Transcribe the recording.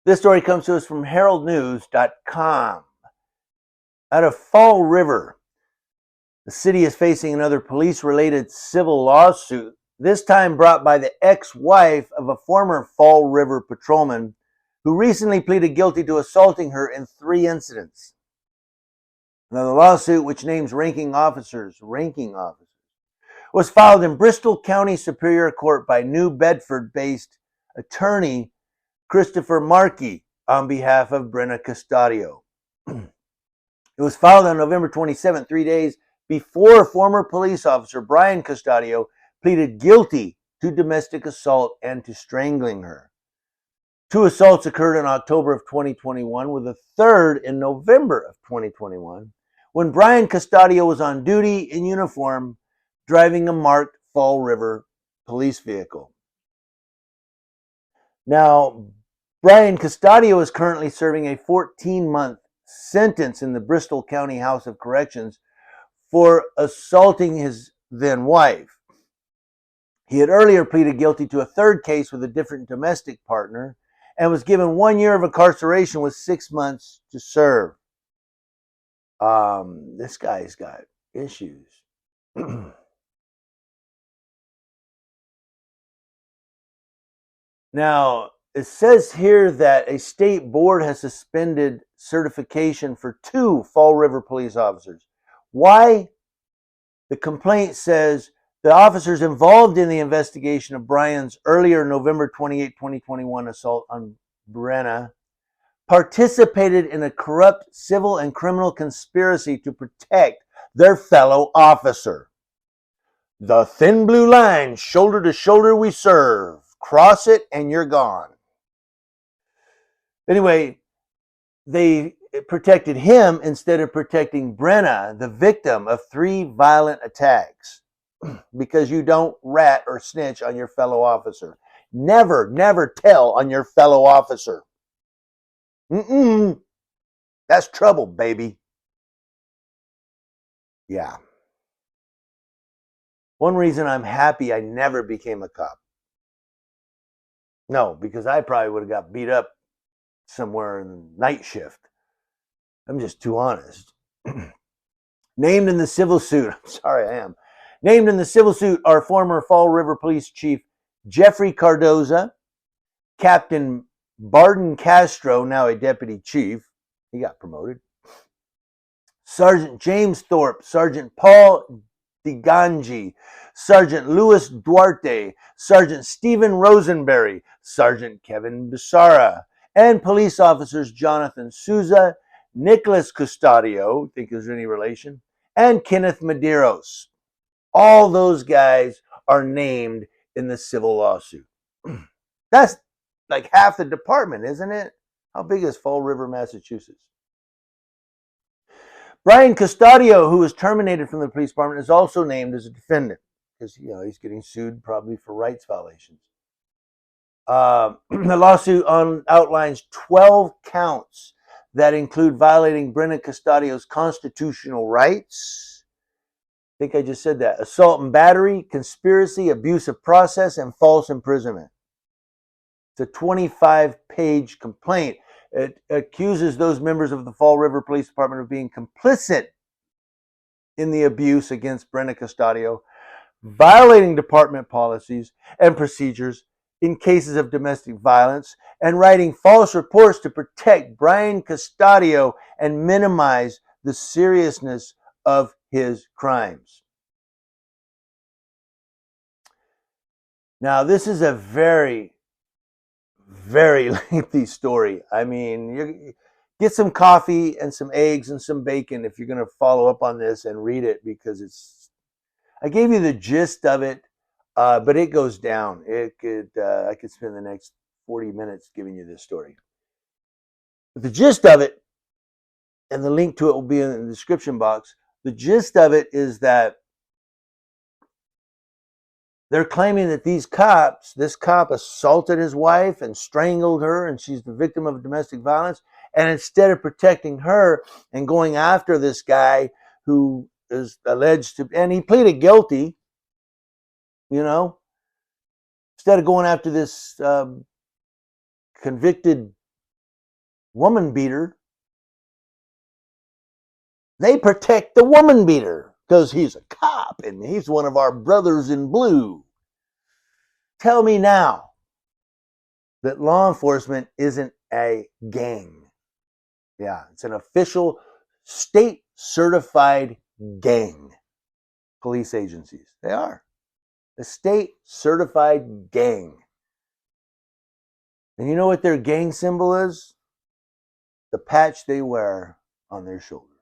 This story comes to us from heraldnews.com. Out of Fall River, the city is facing another police-related civil lawsuit, this time brought by the ex-wife of a former Fall River patrolman who recently pleaded guilty to assaulting her in 3 incidents. Now, the lawsuit, which names ranking officers, was filed in Bristol County Superior Court by New Bedford-based attorney Christopher Markey on behalf of Brenna Custodio. It was filed on November 27th, 3 days before former police officer Brian Custodio pleaded guilty to domestic assault and to strangling her. 2 assaults occurred in October of 2021, with a third in November of 2021, when Brian Custodio was on duty in uniform driving a marked Fall River police vehicle. Now, Brian Custodio is currently serving a 14-month sentence in the Bristol County House of Corrections for assaulting his then wife. He had earlier pleaded guilty to a third case with a different domestic partner and was given 1 year of incarceration with 6 months to serve. This guy's got issues. Now, it says here that a state board has suspended certification for 2 Fall River police officers. Why? The complaint says the officers involved in the investigation of Brian's earlier November 28, 2021 assault on Brenna participated in a corrupt civil and criminal conspiracy to protect their fellow officer. The thin blue line, shoulder to shoulder we serve. Cross it and you're gone. Anyway, they protected him instead of protecting Brenna, the victim of 3 violent attacks, because you don't rat or snitch on your fellow officer. Never tell on your fellow officer. That's trouble, baby. Yeah. One reason I'm happy I never became a cop. No, because I probably would have got beat up somewhere in the night shift. I'm just too honest. Named in the civil suit, I'm sorry, I am. Named in the civil suit are former Fall River Police Chief Jeffrey Cardoza, Captain Barden Castro, now a deputy chief. He got promoted. Sergeant James Thorpe, Sergeant Paul DeGangi, Sergeant Louis Duarte, Sergeant Stephen Rosenberry, Sergeant Kevin Bissara, and police officers Jonathan Souza, Nicholas Custodio, think there's any relation, and Kenneth Medeiros. All those guys are named in the civil lawsuit. That's like half the department, isn't it? How big is Fall River, Massachusetts? Brian Custodio, who was terminated from the police department, is also named as a defendant because he's getting sued probably for rights violations. The lawsuit outlines 12 counts that include violating Brenna Custodio's constitutional rights. I think I just said that. Assault and battery, conspiracy, abuse of process, and false imprisonment. It's a 25-page complaint. It accuses those members of the Fall River Police Department of being complicit in the abuse against Brenna Custodio, violating department policies and procedures in cases of domestic violence, and writing false reports to protect Brian Custodio and minimize the seriousness of his crimes. Now, this is a very lengthy story. I mean, you get some coffee and some eggs and some bacon if you're going to follow up on this and read it, because I gave you the gist of it, but it goes down. I could spend the next 40 minutes giving you this story. But the gist of it, and the link to it will be in the description box. The gist of it is that they're claiming that this cop assaulted his wife and strangled her, and she's the victim of domestic violence. And instead of protecting her and going after this guy who is alleged to, and he pleaded guilty, instead of going after this convicted woman beater, they protect the woman beater because he's a cop and he's one of our brothers in blue. Tell me now that law enforcement isn't a gang. Yeah, it's an official state certified gang. Police agencies. They are. A state certified gang. And you know what their gang symbol is? The patch they wear on their shoulder.